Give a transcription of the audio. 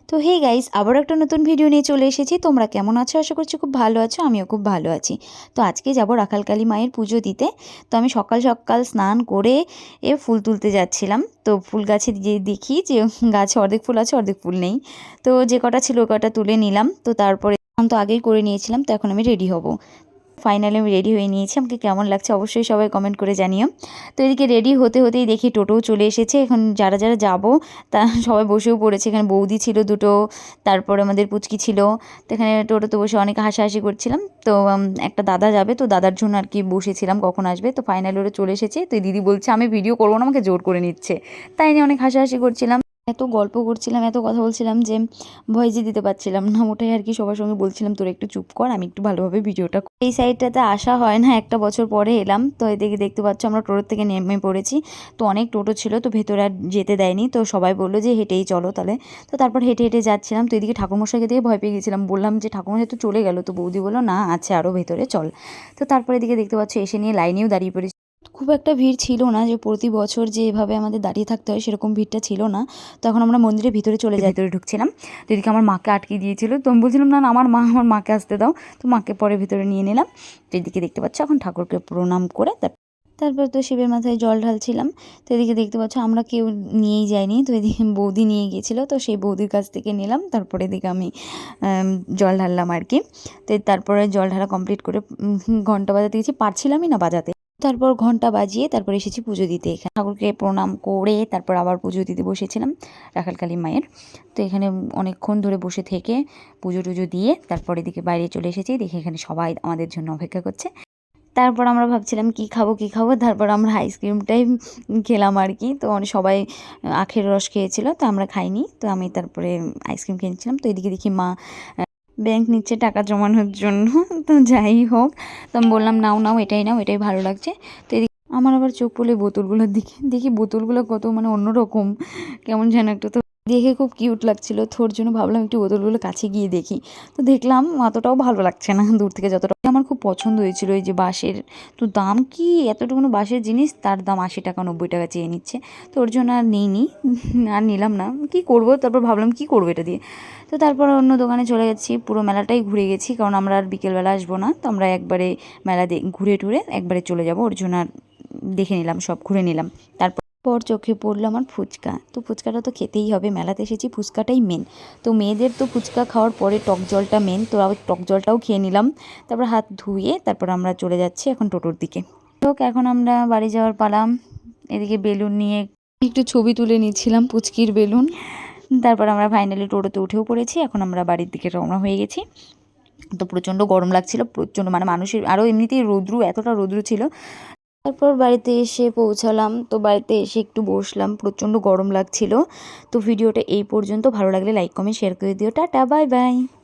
তো hey guys, আবারও একটা নতুন ভিডিও নিয়ে চলে এসেছি। তোমরা কেমন আছো? আশা করছি খুব ভালো আছো। আমিও খুব ভালো আছি। তো আজকে যাব রাখালকালী মায়ের পুজো দিতে। তো আমি সকাল সকাল স্নান করে ফুল তুলতে যাচ্ছিলাম। তো ফুল গাছে যে দেখি যে গাছে অর্ধেক ফুল আছে, অর্ধেক ফুল নেই। তো যে কটা ছিল ওই কটা তুলে নিলাম। তো তারপরে তো আগেই করে নিয়েছিলাম, তো এখন আমি রেডি হব। ফাইনালি আমি রেডি হয়ে নিয়েছি। আমাকে কেমন লাগছে অবশ্যই সবাই কমেন্ট করে জানিও। তো এদিকে রেডি হতে হতেই দেখি টোটোও চলে এসেছে। এখন যারা যারা যাব তা সবাই বসেও পড়েছে। এখানে বৌদি ছিল দুটো, তারপরে আমাদের পুচকি ছিল। তো এখানে টোটোতে বসে অনেক হাসাহাসি করছিলাম। তো একটা দাদা যাবে, তো দাদার জন্য আর কি বসেছিলাম কখন আসবে। তো ফাইনালি ওরা চলে এসেছে। তো দিদি বলছে আমি ভিডিও করবো না, আমাকে জোর করে নিচ্ছে। তাই নিয়ে অনেক হাসাহাসি করছিলাম, এত গল্প করছিলাম, এত কথা বলছিলাম যে ভয়েস দিতে পারছিলাম না। ওটাই আর কি সবার সঙ্গে বলছিলাম তোরা একটু চুপ কর, আমি একটু ভালোভাবে ভিডিওটা। এই সাইডটাতে আসা হয় না, একটা বছর পরে এলাম। তো এদিকে দেখতে পাচ্ছ আমরা টোটোর থেকে নেমে পড়েছি। তো অনেক টোটো ছিল, তো ভেতরে আর যেতে দেয়নি। তো সবাই বললো যে হেঁটেই চলো তাহলে। তো তারপর হেঁটে হেঁটে যাচ্ছিলাম। তো এদিকে ঠাকুরমশাইকে দিয়ে ভয় পেয়ে গেছিলাম, বললাম যে ঠাকুরমশাই তো চলে গেল। তো বৌদি বললো না, আছে আরও ভেতরে, চল। তো তারপরে এদিকে দেখতে পাচ্ছ এসে নিয়ে লাইনেও দাঁড়িয়ে পড়েছি। খুব একটা ভিড় ছিল না, যে প্রতি বছর যে এভাবে আমাদের দাঁড়িয়ে থাকতে হয় সেরকম ভিড়টা ছিল না। তখন আমরা মন্দিরের ভিতরে চলে যাই, ভিতরে ঢুকছিলাম। তো এদিকে আমার মাকে আটকে দিয়েছিল। তো আমি বলছিলাম না আমার মাকে আসতে দাও। তো মাকে পরে ভিতরে নিয়ে নিলাম। তো এদিকে দেখতে পাচ্ছ এখন ঠাকুরকে প্রণাম করে তারপর তো শিবের মাথায় জল ঢালছিলাম। তো এদিকে দেখতে পাচ্ছ আমরা কেউ নিয়েই যাইনি। তো এদিকে বৌদি নিয়ে গিয়েছিলো, তো সেই বৌদির কাছ থেকে নিলাম। তারপরে এদিকে আমি জল ঢাললাম আর কি। তো তারপরে জল ঢালা কমপ্লিট করে ঘন্টা বাজাতে গেছি, পারছিলামই না বাজাতে। তারপর ঘন্টা বাজিয়ে তারপর এসেছি পুজো দিতে। এখানে ঠাকুরকে প্রণাম করে তারপর আবার পুজো দিতে বসেছিলাম রাখালকালী মায়ের। তো এখানে অনেকক্ষণ ধরে বসে থেকে পুজো টুজো দিয়ে তারপর এদিকে বাইরে চলে এসেছি। দেখে এখানে সবাই আমাদের জন্য অপেক্ষা করছে। তারপর আমরা ভাবছিলাম কি খাবো কি খাবো, তারপর আমরা আইসক্রিমটাই খেলাম আর কি। তো সবাই আখের রস খেয়েছিল, তো আমরা খাইনি। তো আমি তারপরে আইসক্রিম কিনেছিলাম। তো এদিকে দেখি মা ব্যাংক নিচ্ছে টাকা জমানোর জন্য। তো যাই হোক, তো আমি বললাম নাও নাও, এটাই নাও, এটাই ভালো লাগছে। তো এদিকে আমার আবার চোখ পড়লে বোতলগুলোর দিকে, দেখি বোতলগুলো কত মানে অন্যরকম, কেমন যেন একটা। তো দেখে খুব কিউট লাগছিল, তোর জন্য ভাবলাম একটু বোতলগুলো কাছে গিয়ে দেখি। তো দেখলাম অতটাও ভালো লাগছে না দূর থেকে যতটা। আমার খুব পছন্দ হয়েছিল এই যে বাঁশের। তো দাম কি, এতটুকুনো বাঁশের জিনিস তার দাম 80 টাকা 90 টাকা চেয়ে নিচ্ছে। তো ওর জন্য আর নিইনি, আর নিলাম না। কি করব, তারপর ভাবলাম কি করবো এটা দিয়ে। তো তারপর অন্য দোকানে চলে গেছি, পুরো মেলাটাই ঘুরে গেছি, কারণ আমরা আর বিকেলবেলা আসবো না। তো আমরা একবারে মেলা ঘুরে টুরে একবারে চলে যাব, ওর জন্য আর দেখে নিলাম, সব ঘুরে নিলাম। তারপর চোখে পড়লো আমার ফুচকা। তো ফুচকাটা তো খেতেই হবে, মেলাতে এসেছি, ফুচকাটাই মেন। তো মেয়েদের তো ফুচকা খাওয়ার পরে টক জলটা মেন, তো আবার টক জলটাও খেয়ে নিলাম। তারপর হাত ধুয়ে তারপর আমরা চলে যাচ্ছি এখন টোটোর দিকে। তো এখন আমরা বাড়ি যাওয়ার পালাম। এদিকে বেলুন নিয়ে একটু ছবি তুলে নিচ্ছিলাম, পুচকির বেলুন। তারপর আমরা ফাইনালি টোটোতে উঠেও পড়েছি। এখন আমরা বাড়ির দিকে রওনা হয়ে গেছি। তো প্রচণ্ড গরম লাগছিল, প্রচণ্ড মানে মানুষের আরও এমনিতেই রৌদ্রু, এতটা রৌদ্রু ছিল। তারপর বাড়িতে এসে পৌঁছালাম। তো বাড়িতে এসে একটু বসলাম, প্রচণ্ড গরম লাগছিল। তো ভিডিওটা এই পর্যন্ত, ভালো লাগলে লাইক কমেন্ট শেয়ার করে দিও। Tata, bye bye.